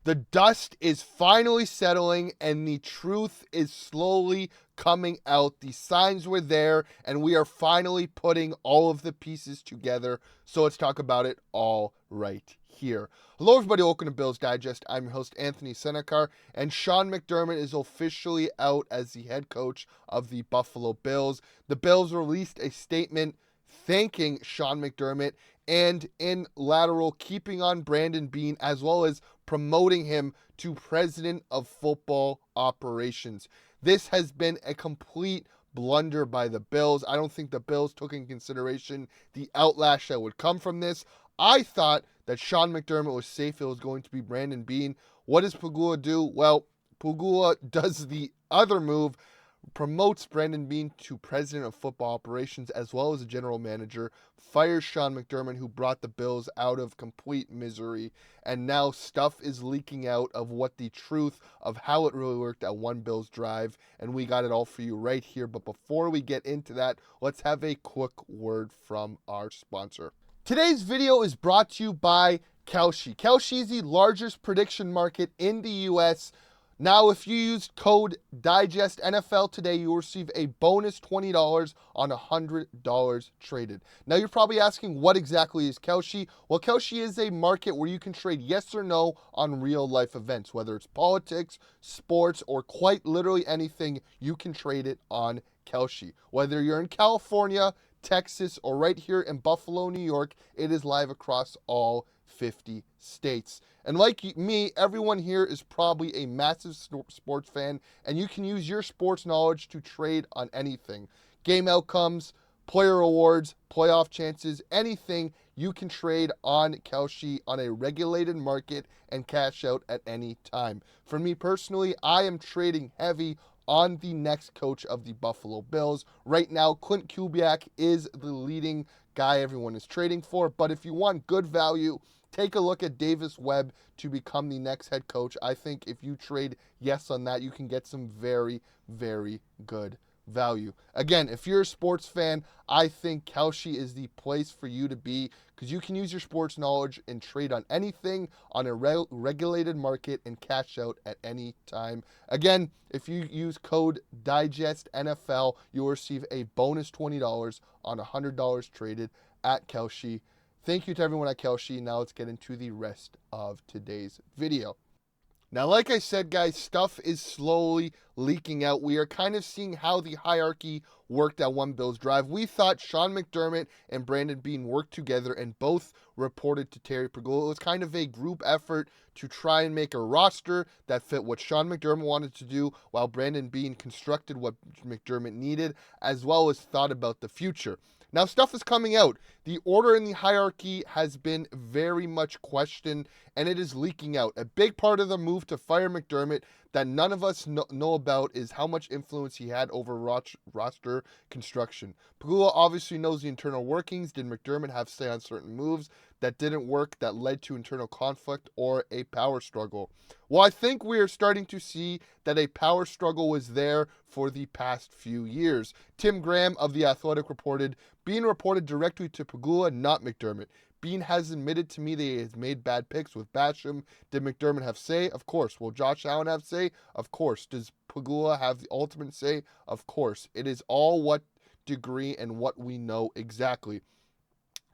The dust is finally settling and the truth is slowly coming out. The signs were there and we are finally putting all of the pieces together. So let's talk about it all right here. Hello everybody, welcome to Bills Digest. I'm your host Anthony Senicar, and Sean McDermott is officially out as the head coach of the Buffalo Bills. The Bills released a statement thanking Sean McDermott and in lateral keeping on Brandon Beane, as well as promoting him to president of football operations. This has been a complete blunder by the Bills. I don't think the Bills took in consideration the outlash that would come from this. I thought that Sean McDermott was safe. It was going to be Brandon Beane. What does Pegula do? Well, Pegula does the other move, promotes Brandon Beane to president of football operations as well as a general manager, fires Sean McDermott, who brought the Bills out of complete misery, and now stuff is leaking out of what the truth of how it really worked at One Bills Drive, and we got it all for you right here. But before we get into that, let's have a quick word from our sponsor. Today's video is brought to you by Kalshi. Kalshi is the largest prediction market in the U.S. Now, if you use code DIGESTNFL today, you will receive a bonus $20 on $100 traded. Now, you're probably asking, what exactly is Kalshi? Well, Kalshi is a market where you can trade yes or no on real-life events. Whether it's politics, sports, or quite literally anything, you can trade it on Kalshi. Whether you're in California, Texas, or right here in Buffalo, New York, it is live across all 50 states. And like me, everyone here is probably a massive sports fan, and you can use your sports knowledge to trade on anything. Game outcomes, player awards, playoff chances, anything you can trade on Kalshi on a regulated market and cash out at any time. For me personally, I am trading heavy on the next coach of the Buffalo Bills. Right now, Clint Kubiak is the leading guy everyone is trading for, but if you want good value, take a look at Davis Webb to become the next head coach. I think if you trade yes on that, you can get some very, very good value. Again, if you're a sports fan, I think Kalshi is the place for you to be because you can use your sports knowledge and trade on anything on a regulated market and cash out at any time. Again, if you use code DIGESTNFL, you'll receive a bonus $20 on $100 traded at Kalshi. Thank you to everyone at Kalshi. Now let's get into the rest of today's video. Now, like I said, guys, stuff is slowly leaking out. We are kind of seeing how the hierarchy worked at One Bills Drive. We thought Sean McDermott and Brandon Beane worked together and both reported to Terry Pegula. It was kind of a group effort to try and make a roster that fit what Sean McDermott wanted to do, while Brandon Beane constructed what McDermott needed, as well as thought about the future. Now, stuff is coming out. The order in the hierarchy has been very much questioned, and it is leaking out. A big part of the move to fire McDermott that none of us know about is how much influence he had over roster construction. Pegula obviously knows the internal workings. Did McDermott have say on certain moves that didn't work that led to internal conflict or a power struggle? Well, I think we are starting to see that a power struggle was there for the past few years. Tim Graham of The Athletic reported, Beane reported directly to Pegula, not McDermott. Beane has admitted to me that he has made bad picks with Basham. Did McDermott have say? Of course. Will Josh Allen have say? Of course. Does Pegula have the ultimate say? Of course. It is all what degree and what we know exactly.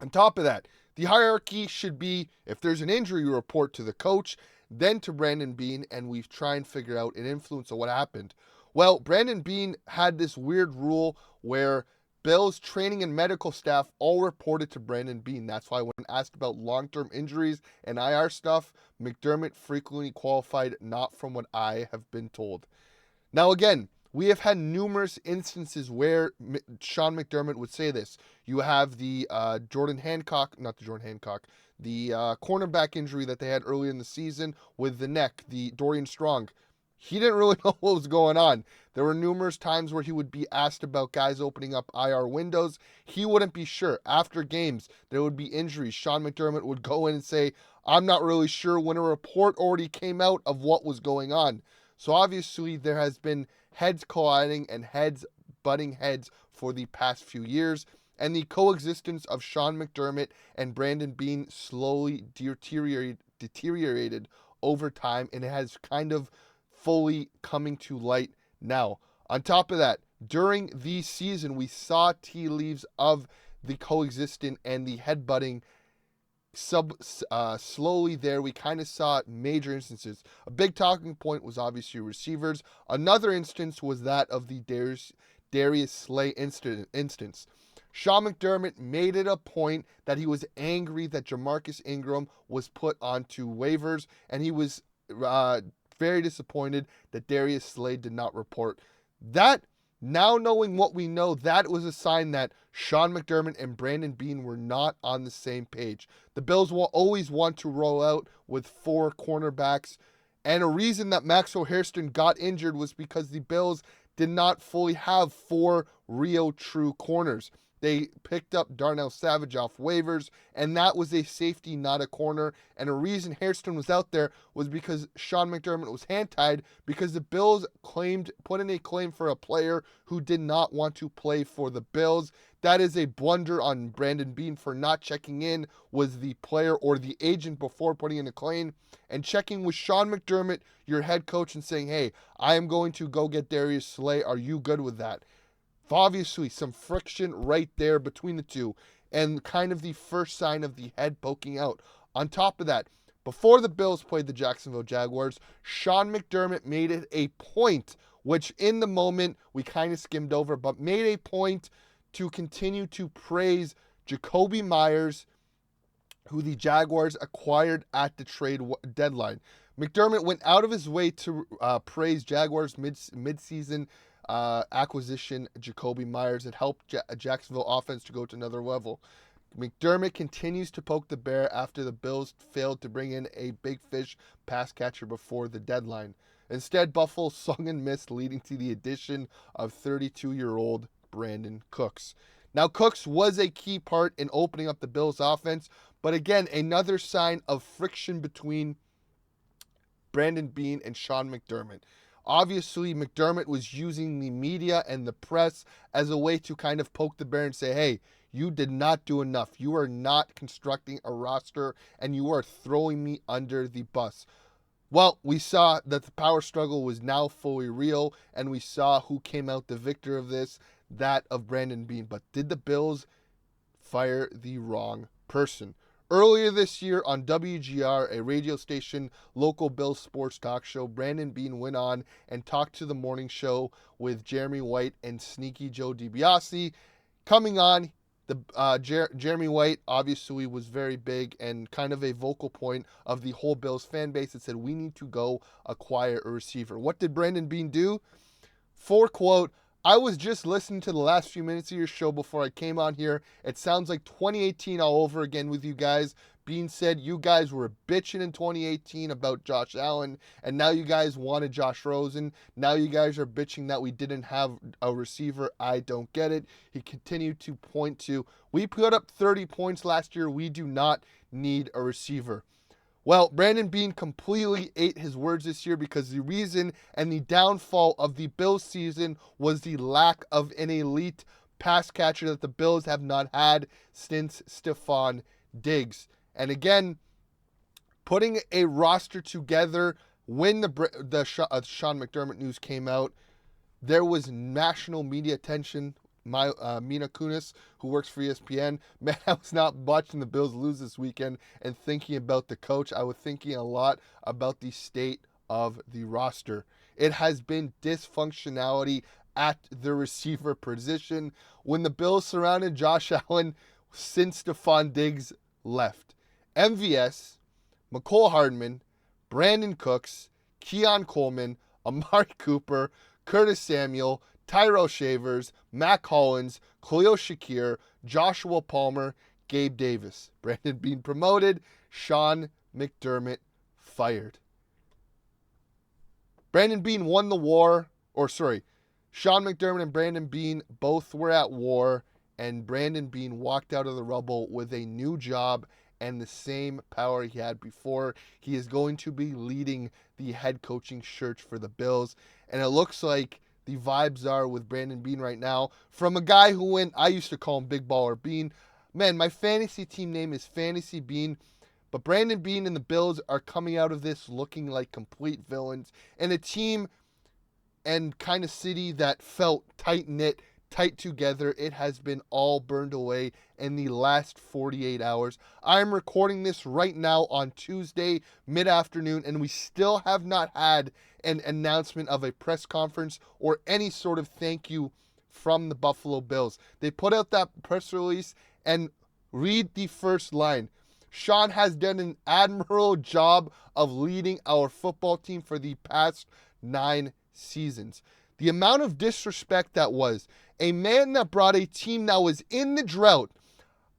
On top of that, the hierarchy should be, if there's an injury, you report to the coach, then to Brandon Beane, and we try and figure out an influence of what happened. Well, Brandon Beane had this weird rule where Bills training and medical staff all reported to Brandon Beane. That's why when asked about long-term injuries and IR stuff, McDermott frequently qualified not from what I have been told. Now again, we have had numerous instances where Sean McDermott would say this. You have the cornerback injury that they had early in the season with the neck, the Dorian Strong. He didn't really know what was going on. There were numerous times where he would be asked about guys opening up IR windows. He wouldn't be sure. After games, there would be injuries. Sean McDermott would go in and say, I'm not really sure, when a report already came out of what was going on. So obviously there has been heads colliding and heads butting heads for the past few years. And the coexistence of Sean McDermott and Brandon Beane slowly deteriorated over time, and it has kind of fully coming to light now. On top of that, during the season, we saw tea leaves of the coexisting and the headbutting slowly there. We kind of saw major instances. A big talking point was obviously receivers. Another instance was that of the Darius Slay instance. Sean McDermott made it a point that he was angry that Jamarcus Ingram was put onto waivers, and he was very disappointed that Darius Slay did not report. That, now knowing what we know, that was a sign that Sean McDermott and Brandon Beane were not on the same page. The Bills will always want to roll out with 4 cornerbacks, and a reason that Maxwell Hairston got injured was because the Bills did not fully have 4 real true corners. They picked up Darnell Savage off waivers, and that was a safety, not a corner. And a reason Hairston was out there was because Sean McDermott was hand-tied, because the Bills put in a claim for a player who did not want to play for the Bills. That is a blunder on Brandon Beane for not checking in with the player or the agent before putting in a claim, and checking with Sean McDermott, your head coach, and saying, hey, I am going to go get Darius Slay. Are you good with that? Obviously, some friction right there between the two, and kind of the first sign of the head poking out. On top of that, before the Bills played the Jacksonville Jaguars, Sean McDermott made it a point, which in the moment we kind of skimmed over, but made a point to continue to praise Jacoby Myers, who the Jaguars acquired at the trade deadline. McDermott went out of his way to praise Jaguars mid-season acquisition Jacoby Myers. It helped Jacksonville offense to go to another level. McDermott continues to poke the bear after the Bills failed to bring in a big fish pass catcher before the deadline. Instead, Buffalo swung and missed, leading to the addition of 32-year-old Brandon Cooks. Now, Cooks was a key part in opening up the Bills' offense, but again, another sign of friction between Brandon Beane and Sean McDermott. Obviously, McDermott was using the media and the press as a way to kind of poke the bear and say, hey, you did not do enough. You are not constructing a roster, and you are throwing me under the bus. Well, we saw that the power struggle was now fully real, and we saw who came out the victor of this, that of Brandon Beane. But did the Bills fire the wrong person? Earlier this year on WGR, a radio station, local Bills sports talk show, Brandon Beane went on and talked to the morning show with Jeremy White and Sneaky Joe DiBiase. Coming on, Jeremy White obviously was very big and kind of a vocal point of the whole Bills fan base that said, we need to go acquire a receiver. What did Brandon Beane do? For quote, I was just listening to the last few minutes of your show before I came on here. It sounds like 2018 all over again with you guys. Beane said you guys were bitching in 2018 about Josh Allen, and now you guys wanted Josh Rosen. Now you guys are bitching that we didn't have a receiver. I don't get it. He continued to point to, we put up 30 points last year. We do not need a receiver. Well, Brandon Beane completely ate his words this year, because the reason and the downfall of the Bills season was the lack of an elite pass catcher that the Bills have not had since Stephon Diggs. And again, putting a roster together when the Sean McDermott news came out, there was national media attention. Mina Kunis, who works for ESPN, man, I was not watching the Bills lose this weekend and thinking about the coach. I was thinking a lot about the state of the roster. It has been dysfunctionality at the receiver position when the Bills surrounded Josh Allen since Stephon Diggs left. MVS, McCole Hardman, Brandon Cooks, Keon Coleman, Amari Cooper, Curtis Samuel, Tyrell Shavers, Matt Collins, Khalil Shakir, Joshua Palmer, Gabe Davis. Brandon Beane promoted, Sean McDermott fired. Brandon Beane won the war, Sean McDermott and Brandon Beane both were at war, and Brandon Beane walked out of the rubble with a new job and the same power he had before. He is going to be leading the head coaching search for the Bills, and it looks like the vibes are with Brandon Beane right now from a guy who I used to call him Big Baller Beane. Man, my fantasy team name is Fantasy Beane, But Brandon Beane and the Bills are coming out of this looking like complete villains, and a team and kind of city that felt tight-knit, tight together. It has been all burned away in the last 48 hours. I'm recording this right now on Tuesday mid-afternoon, and we still have not had an announcement of a press conference or any sort of thank you from the Buffalo Bills. They put out that press release, and read the first line. Sean has done an admirable job of leading our football team for the past 9 seasons. The amount of disrespect that was. A man that brought a team that was in the drought.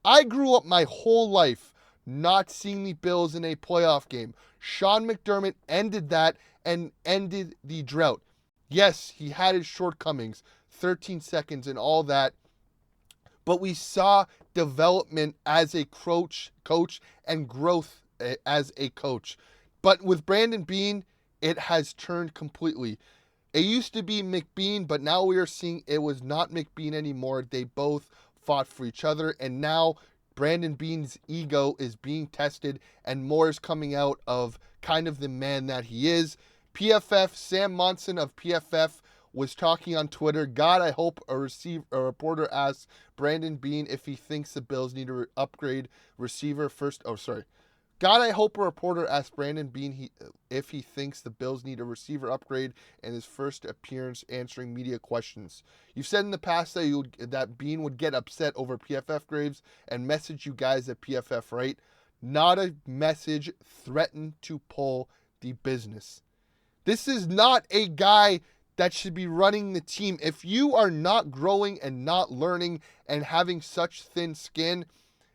I grew up my whole life not seeing the Bills in a playoff game. Sean McDermott ended that and ended the drought. Yes, he had his shortcomings, 13 seconds and all that, but we saw development as a coach and growth as a coach. But with Brandon Beane, it has turned completely. It used to be McBeane, but now we are seeing it was not McBeane anymore. They both fought for each other, and now Brandon Beane's ego is being tested, and more is coming out of kind of the man that he is. PFF, Sam Monson of PFF was talking on Twitter. God, I hope a reporter asked Brandon Beane if he thinks the Bills need to upgrade receiver first. God, I hope a reporter asked Brandon Beane if he thinks the Bills need a receiver upgrade in his first appearance answering media questions. You've said in the past that Beane would get upset over PFF grades and message you guys at PFF, right? Not a message threatened to pull the business. This is not a guy that should be running the team. If you are not growing and not learning and having such thin skin,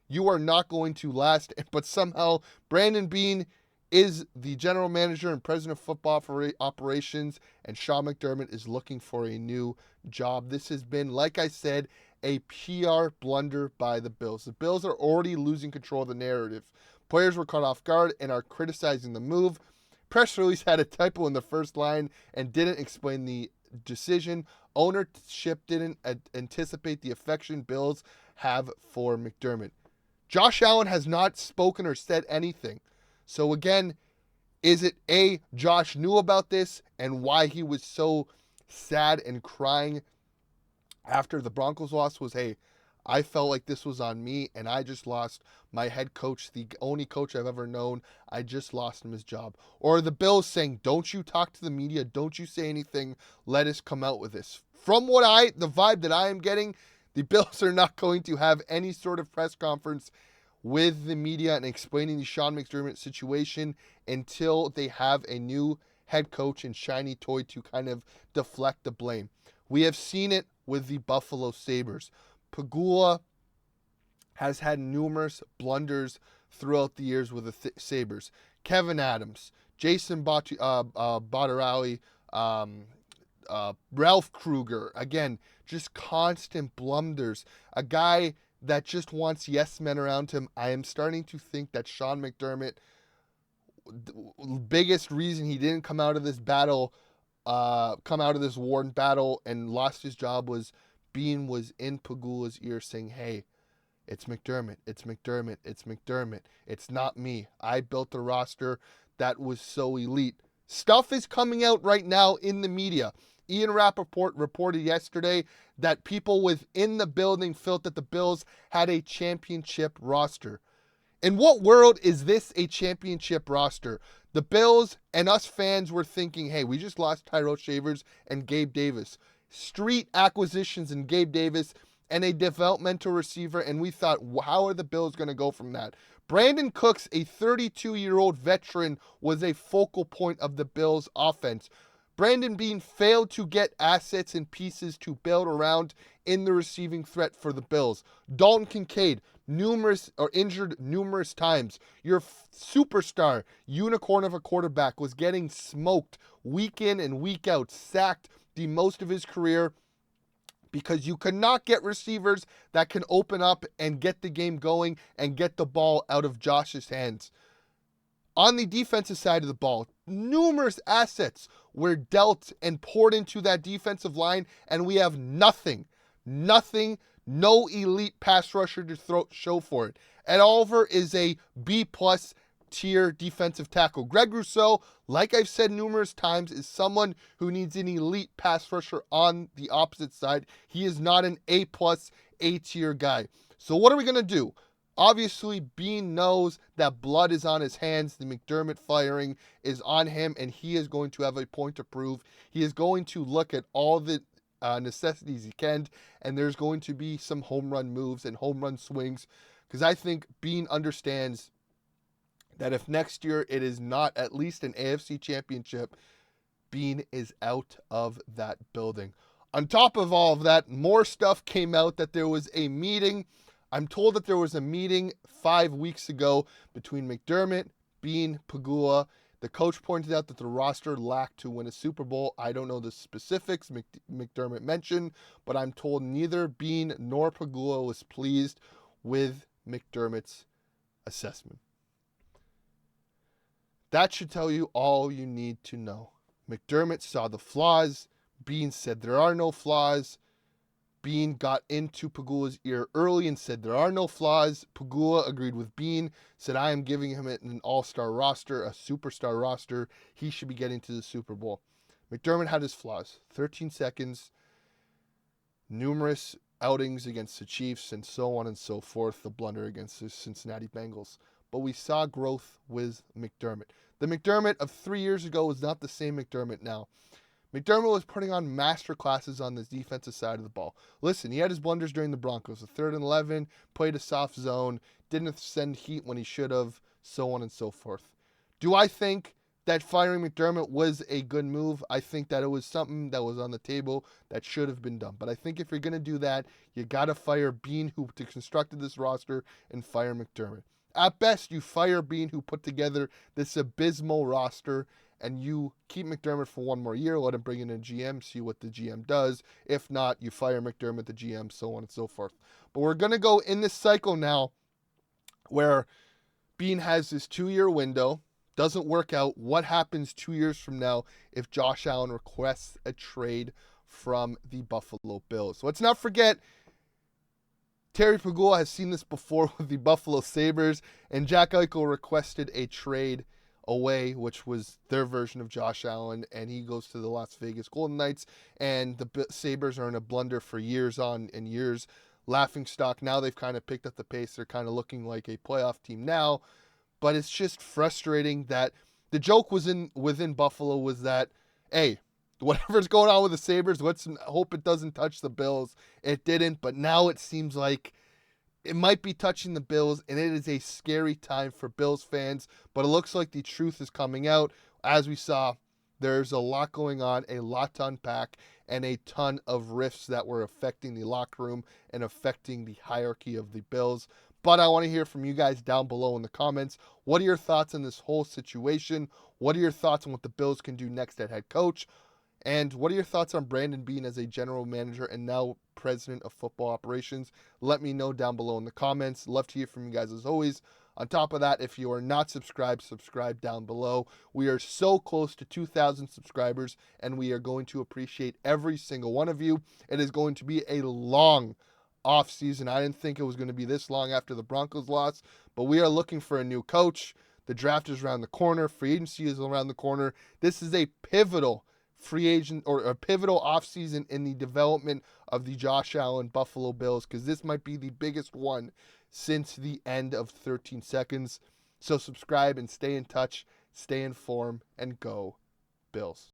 you are not going to last. But somehow, Brandon Beane is the general manager and president of football operations, and Sean McDermott is looking for a new job. This has been, like I said, a PR blunder by the Bills. The Bills are already losing control of the narrative. Players were caught off guard and are criticizing the move. Press release had a typo in the first line and didn't explain the decision. Ownership didn't anticipate the affection Bills have for McDermott. Josh Allen has not spoken or said anything. So again, is it A, Josh knew about this and why he was so sad and crying after the Broncos loss was, hey, I felt like this was on me and I just lost my head coach, the only coach I've ever known. I just lost him his job. Or the Bills saying, don't you talk to the media, don't you say anything, let us come out with this. From the vibe that I am getting, the Bills are not going to have any sort of press conference with the media and explaining the Sean McDermott situation until they have a new head coach and shiny toy to kind of deflect the blame. We have seen it with the Buffalo Sabres. Pagula has had numerous blunders throughout the years with the Sabres. Kevin Adams, Jason Bottarelli, Ralph Kruger, again, just constant blunders. A guy that just wants yes men around him. I am starting to think that Sean McDermott, the biggest reason he didn't come out of this war and battle and lost his job was Beane was in Pagula's ear saying, hey, it's McDermott, it's McDermott, it's McDermott. It's not me. I built a roster that was so elite. Stuff is coming out right now in the media. Ian Rappaport reported yesterday that people within the building felt that the Bills had a championship roster. In what world is this a championship roster? The Bills and us fans were thinking, hey, we just lost Tyrell Shavers and Gabe Davis. Street acquisitions in Gabe Davis and a developmental receiver, and we thought, how are the Bills going to go from that? Brandon Cooks, a 32-year-old veteran, was a focal point of the Bills' offense. Brandon Beane failed to get assets and pieces to build around in the receiving threat for the Bills. Dalton Kincaid, injured numerous times. Your superstar, unicorn of a quarterback, was getting smoked week in and week out, sacked the most of his career because you could not get receivers that can open up and get the game going and get the ball out of Josh's hands. On the defensive side of the ball, numerous assets were dealt and poured into that defensive line, and we have nothing, no elite pass rusher to show for it. Ed Oliver is a B+, tier defensive tackle. Greg Rousseau, like I've said numerous times, is someone who needs an elite pass rusher on the opposite side. He is not an A-plus, A-tier guy. So what are we going to do? Obviously, Beane knows that blood is on his hands. The McDermott firing is on him, and he is going to have a point to prove. He is going to look at all the necessities he can, and there's going to be some home run moves and home run swings, because I think Beane understands that if next year it is not at least an AFC championship, Beane is out of that building. On top of all of that, more stuff came out that there was a meeting. I'm told that there was a meeting 5 weeks ago between McDermott, Beane, Pegula. The coach pointed out that the roster lacked to win a Super Bowl. I don't know the specifics McDermott mentioned, but I'm told neither Beane nor Pegula was pleased with McDermott's assessment. That should tell you all you need to know. McDermott saw the flaws. Beane said there are no flaws. Beane got into Pegula's ear early and said there are no flaws. Pegula agreed with Beane, said I am giving him an all-star roster, a superstar roster. He should be getting to the Super Bowl. McDermott had his flaws. 13 seconds, numerous outings against the Chiefs, and so on and so forth, the blunder against the Cincinnati Bengals. But we saw growth with McDermott. The McDermott of 3 years ago is not the same McDermott now. McDermott was putting on master classes on the defensive side of the ball. Listen, he had his blunders during the Broncos. A 3rd and 11, played a soft zone, didn't send heat when he should have, so on and so forth. Do I think that firing McDermott was a good move? I think that it was something that was on the table that should have been done. But I think if you're going to do that, you got to fire Beane, who constructed this roster, and fire McDermott. At best, you fire Beane, who put together this abysmal roster, and you keep McDermott for 1 more year, let him bring in a GM, see what the GM does. If not, you fire McDermott, the GM, so on and so forth. But we're going to go in this cycle now where Beane has this 2-year window, doesn't work out. What happens 2 years from now if Josh Allen requests a trade from the Buffalo Bills? Let's not forget, Terry Pegula has seen this before with the Buffalo Sabres, and Jack Eichel requested a trade away, which was their version of Josh Allen, and he goes to the Las Vegas Golden Knights, and the Sabres are in a blunder for years on and years. Laughingstock. Now they've kind of picked up the pace. They're kind of looking like a playoff team now, but it's just frustrating that the joke was within Buffalo was that, hey, whatever's going on with the Sabres, let's hope it doesn't touch the Bills. It didn't, but now it seems like it might be touching the Bills, and it is a scary time for Bills fans, but it looks like the truth is coming out. As we saw, there's a lot going on, a lot to unpack, and a ton of rifts that were affecting the locker room and affecting the hierarchy of the Bills. But I want to hear from you guys down below in the comments. What are your thoughts on this whole situation? What are your thoughts on what the Bills can do next at head coach? And what are your thoughts on Brandon Beane as a general manager and now president of football operations? Let me know down below in the comments. Love to hear from you guys as always. On top of that, if you are not subscribed, subscribe down below. We are so close to 2,000 subscribers, and we are going to appreciate every single one of you. It is going to be a long off season. I didn't think it was going to be this long after the Broncos loss, but we are looking for a new coach. The draft is around the corner. Free agency is around the corner. This is a pivotal free agent or a pivotal offseason in the development of the Josh Allen Buffalo Bills, because this might be the biggest one since the end of 13 seconds. So subscribe and stay in touch, stay informed, and go Bills.